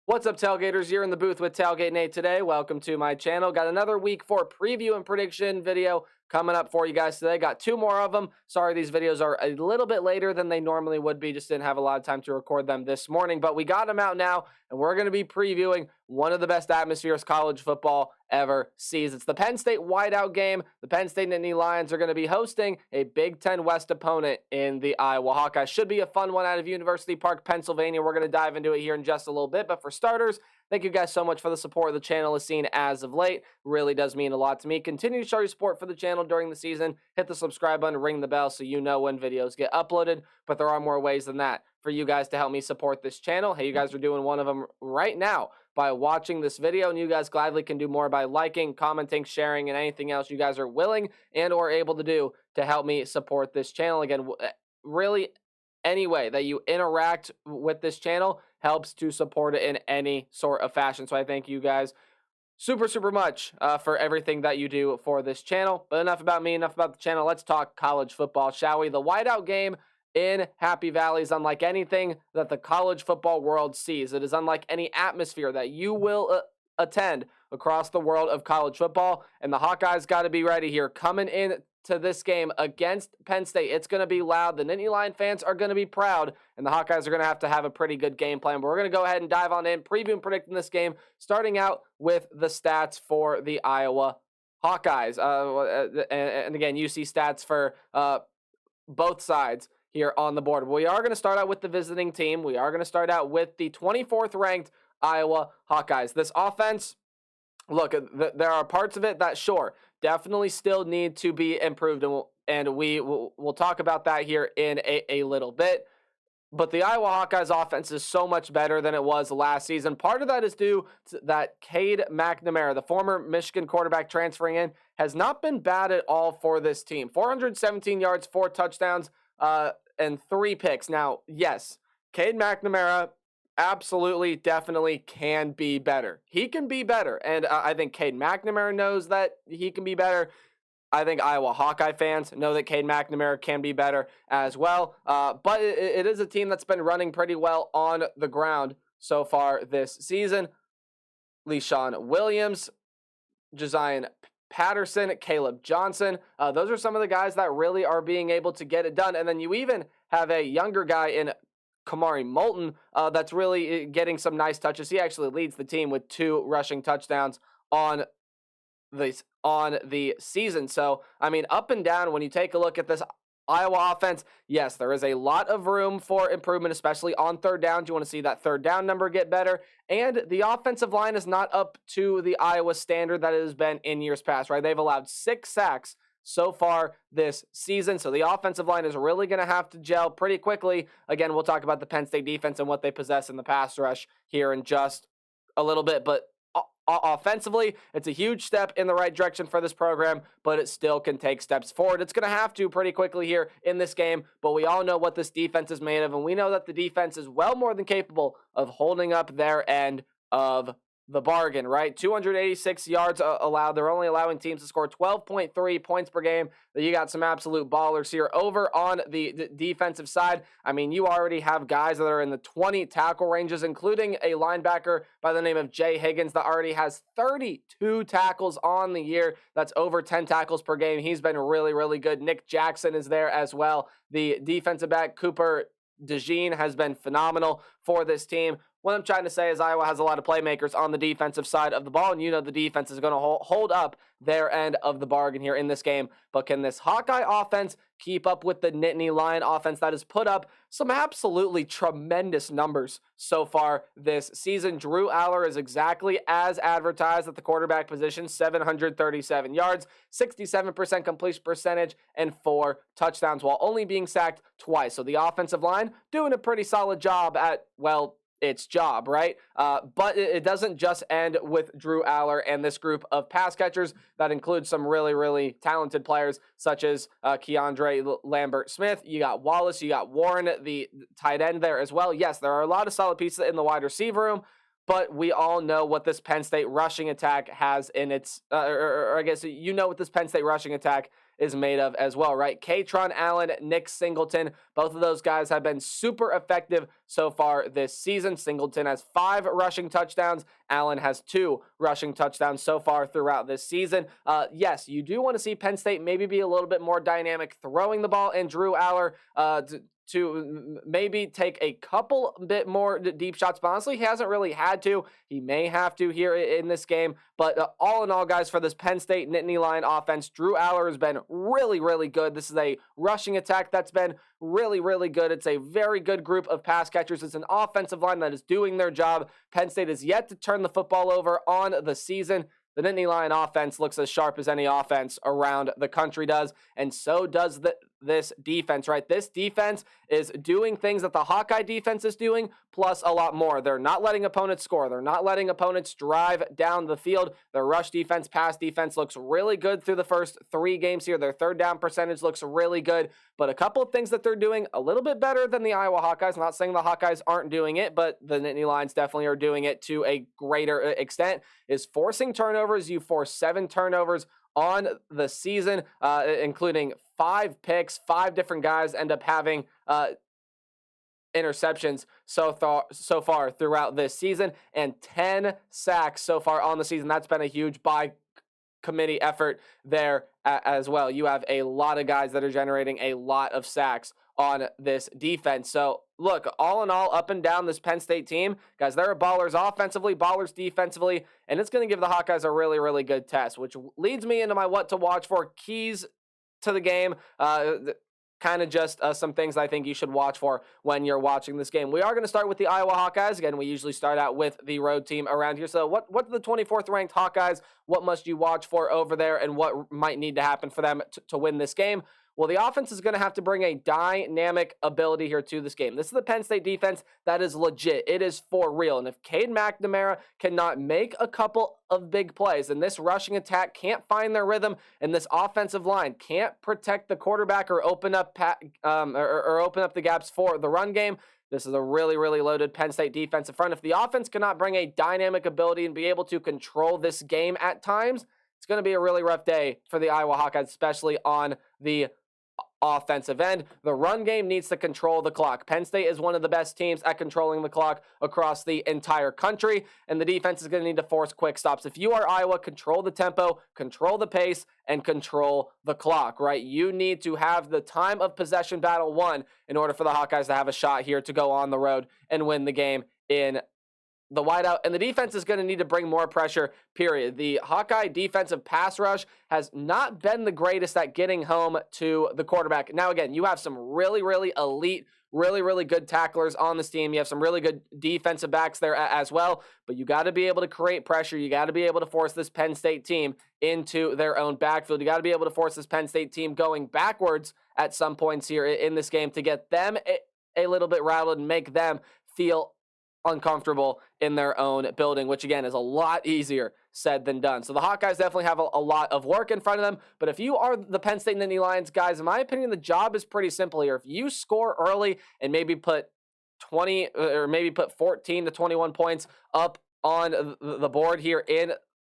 What's up, Tailgaters? You're in the booth with Tailgate Nate today. Welcome to my channel. Got another week 4 preview and prediction video coming up for you guys today. Got 2 more of them. Sorry, these videos are a little bit later than they normally would be. Just didn't have a lot of time to record them this morning. But we got them out now, and we're going to be previewing one of the best atmospheres college football ever sees. It's the Penn State whiteout game. The Penn State Nittany Lions are going to be hosting a Big Ten West opponent in the Iowa Hawkeyes. Should be a fun one out of University Park, Pennsylvania. We're going to dive into it here in just a little bit. But for starters, thank you guys so much for the support the channel has seen as of late. Really does mean a lot to me. Continue to show your support for the channel during the season. Hit the subscribe button, ring the bell so you know when videos get uploaded. But there are more ways than that for you guys to help me support this channel. Hey, you guys are doing one of them right now by watching this video, and you guys gladly can do more by liking, commenting, sharing, and anything else you guys are willing and or able to do to help me support this channel. Again, really any way that you interact with this channel helps to support it in any sort of fashion. So I thank you guys super much for everything that you do for this channel. But enough about me, enough about the channel. Let's talk college football, shall we? The whiteout game in Happy Valley is unlike anything that the college football world sees. It is unlike any atmosphere that you will attend across the world of college football. And the Hawkeyes got to be ready here. Coming in to this game against Penn State, it's going to be loud. The Nittany Lion fans are going to be proud, and the Hawkeyes are going to have a pretty good game plan. But we're going to go ahead and dive on in, preview and predicting this game, starting out with the stats for the Iowa Hawkeyes. And again, you see stats for both sides here on the board. We are going to start out with the visiting team. We are going to start out with the 24th ranked Iowa Hawkeyes. This offense, look, there are parts of it that, sure, definitely still need to be improved, and we'll talk about that here in a little bit. But the Iowa Hawkeyes offense is so much better than it was last season. Part of that is due to that Cade McNamara, the former Michigan quarterback transferring in, has not been bad at all for this team. 417 yards, 4 touchdowns, and 3 picks. Now, yes, Cade McNamara absolutely, definitely can be better. He can be better, and I think Cade McNamara knows that he can be better. I think Iowa Hawkeye fans know that Cade McNamara can be better as well. But it is a team that's been running pretty well on the ground so far this season. LeShawn Williams, Josiah Patterson, Caleb Johnson. Those are some of the guys that really are being able to get it done. And then you even have a younger guy in Kamari Moulton that's really getting some nice touches. He actually leads the team with 2 rushing touchdowns on the season. So, I mean, up and down, when you take a look at this Iowa offense, yes, there is a lot of room for improvement, especially on third downs. You want to see that third down number get better. And the offensive line is not up to the Iowa standard that it has been in years past, right? They've allowed 6 sacks so far this season. So the offensive line is really going to have to gel pretty quickly. Again, we'll talk about the Penn State defense and what they possess in the pass rush here in just a little bit. But offensively, it's a huge step in the right direction for this program, but it still can take steps forward. It's going to have to pretty quickly here in this game, but we all know what this defense is made of, and we know that the defense is well more than capable of holding up their end of the bargain, right? 286 yards allowed. They're only allowing teams to score 12.3 points per game. You got some absolute ballers here. Over on the defensive side, I mean, you already have guys that are in the 20 tackle ranges, including a linebacker by the name of Jay Higgins that already has 32 tackles on the year. That's over 10 tackles per game. He's been really good. Nick Jackson is there as well. The defensive back, Cooper DeJean, has been phenomenal for this team. What I'm trying to say is Iowa has a lot of playmakers on the defensive side of the ball, and you know the defense is going to hold up their end of the bargain here in this game. But can this Hawkeye offense keep up with the Nittany Lion offense that has put up some absolutely tremendous numbers so far this season? Drew Aller is exactly as advertised at the quarterback position, 737 yards, 67% completion percentage, and 4 touchdowns while only being sacked twice. So the offensive line doing a pretty solid job at, well, its job, right? But it doesn't just end with Drew Aller and this group of pass catchers. That includes some really talented players such as Keandre Lambert-Smith. You got Wallace, you got Warren, the tight end there as well. Yes, there are a lot of solid pieces in the wide receiver room, but we all know what this Penn State rushing attack has in its, or I guess you know what this Penn State rushing attack is made of as well, right? Katron Allen, Nick Singleton, both of those guys have been super effective so far this season. Singleton has 5 rushing touchdowns. Allen has 2 rushing touchdowns so far throughout this season. Yes, you do want to see Penn State maybe be a little bit more dynamic throwing the ball, and Drew Aller to maybe take a couple bit more deep shots, but honestly, he hasn't really had to. He may have to here in this game, but all in all, guys, for this Penn State Nittany Lion offense, Drew Aller has been really, really good. This is a rushing attack that's been really, really good. It's a very good group of pass catchers. It's an offensive line that is doing their job. Penn State is yet to turn the football over on the season. The Nittany Lion offense looks as sharp as any offense around the country does, and so does this defense, right? This defense is doing things that the Hawkeye defense is doing, plus a lot more. They're not letting opponents score. They're not letting opponents drive down the field. Their rush defense, pass defense looks really good through the first 3 games here. Their third down percentage looks really good, but a couple of things that they're doing a little bit better than the Iowa Hawkeyes. Not saying the Hawkeyes aren't doing it, but the Nittany Lions definitely are doing it to a greater extent, is forcing turnovers. You force 7 turnovers on the season, including 5 picks. 5 different guys end up having interceptions so far throughout this season, and 10 sacks so far on the season. That's been a huge by committee effort there as well. You have a lot of guys that are generating a lot of sacks on this defense. So look, all in all, up and down this Penn State team, guys, they're ballers offensively, ballers defensively, and it's going to give the Hawkeyes a really, really good test, which leads me into my what to watch for keys to the game. Kind of just some things I think you should watch for when you're watching this game. We are going to start with the Iowa Hawkeyes. Again, we usually start out with the road team around here. So what are the 24th ranked Hawkeyes? What must you watch for over there, and what might need to happen for them to win this game? Well, the offense is going to have to bring a dynamic ability here to this game. This is the Penn State defense that is legit. It is for real. And if Cade McNamara cannot make a couple of big plays, and this rushing attack can't find their rhythm, and this offensive line can't protect the quarterback or open up the gaps for the run game, this is a really, really loaded Penn State defensive front. If the offense cannot bring a dynamic ability and be able to control this game at times, it's going to be a really rough day for the Iowa Hawkeyes, especially on the offensive end. The run game needs to control the clock. Penn State is one of the best teams at controlling the clock across the entire country, and the defense is going to need to force quick stops. If you are Iowa, control the tempo, control the pace, and control the clock, right? You need to have the time of possession battle won in order for the Hawkeyes to have a shot here to go on the road and win the game in the whiteout, and the defense is going to need to bring more pressure, period. The Hawkeye defensive pass rush has not been the greatest at getting home to the quarterback. Now, again, you have some really, really elite, really, really good tacklers on this team. You have some really good defensive backs there as well, but you got to be able to create pressure. You got to be able to force this Penn State team into their own backfield. You got to be able to force this Penn State team going backwards at some points here in this game to get them a little bit rattled and make them feel uncomfortable in their own building, which again is a lot easier said than done. So the Hawkeyes definitely have a lot of work in front of them, but if you are the Penn State Nittany Lions, guys, in my opinion, the job is pretty simple here. If you score early and maybe put 20 or maybe put 14 to 21 points up on the board here in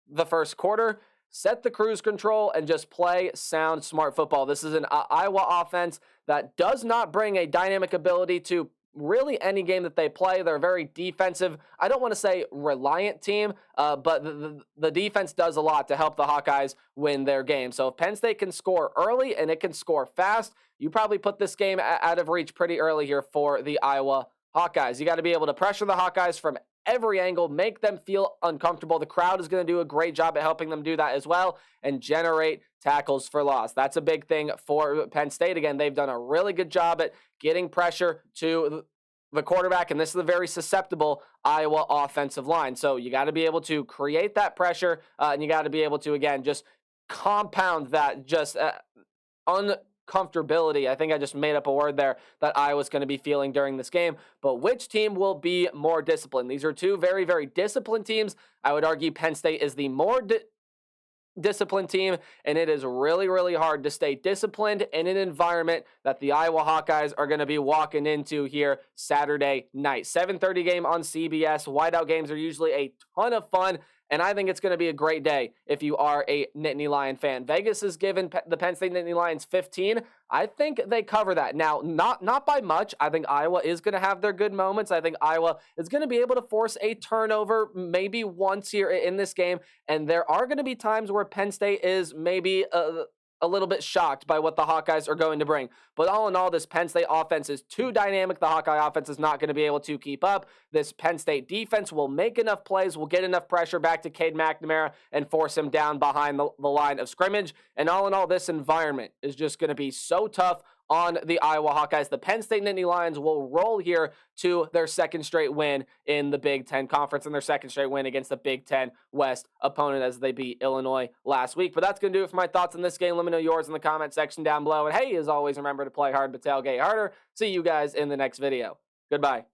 the first quarter, set the cruise control and just play sound, smart football. This is an Iowa offense that does not bring a dynamic ability to really any game that they play. They're a very defensive, I don't want to say reliant team, but the defense does a lot to help the Hawkeyes win their game. So if Penn State can score early and it can score fast, you probably put this game out of reach pretty early here for the Iowa Hawkeyes. You got to be able to pressure the Hawkeyes from every angle, make them feel uncomfortable. The crowd is going to do a great job at helping them do that as well, and generate tackles for loss. That's a big thing for Penn State. Again, they've done a really good job at getting pressure to the quarterback, and this is a very susceptible Iowa offensive line. So you got to be able to create that pressure, and you got to be able to, again, just compound that just uncomfortability. I think I just made up a word there that Iowa's going to be feeling during this game. But which team will be more disciplined? These are two very, very disciplined teams. I would argue Penn State is the more disciplined team, and it is really, really hard to stay disciplined in an environment that the Iowa Hawkeyes are going to be walking into here Saturday night. 7:30 game on CBS. Whiteout games are usually a ton of fun, and I think it's going to be a great day if you are a Nittany Lion fan. Vegas has given the Penn State Nittany Lions 15. I think they cover that. Now, not by much. I think Iowa is going to have their good moments. I think Iowa is going to be able to force a turnover maybe once here in this game, and there are going to be times where Penn State is maybe a little bit shocked by what the Hawkeyes are going to bring. But all in all, this Penn State offense is too dynamic. The Hawkeye offense is not going to be able to keep up. This Penn State defense will make enough plays, will get enough pressure back to Cade McNamara and force him down behind the line of scrimmage. And all in all, this environment is just going to be so tough on the Iowa Hawkeyes. The Penn State Nittany Lions will roll here to their second straight win in the Big Ten Conference and their second straight win against the Big Ten West opponent as they beat Illinois last week. But that's going to do it for my thoughts on this game. Let me know yours in the comment section down below. And hey, as always, remember to play hard but tailgate harder. See you guys in the next video. Goodbye.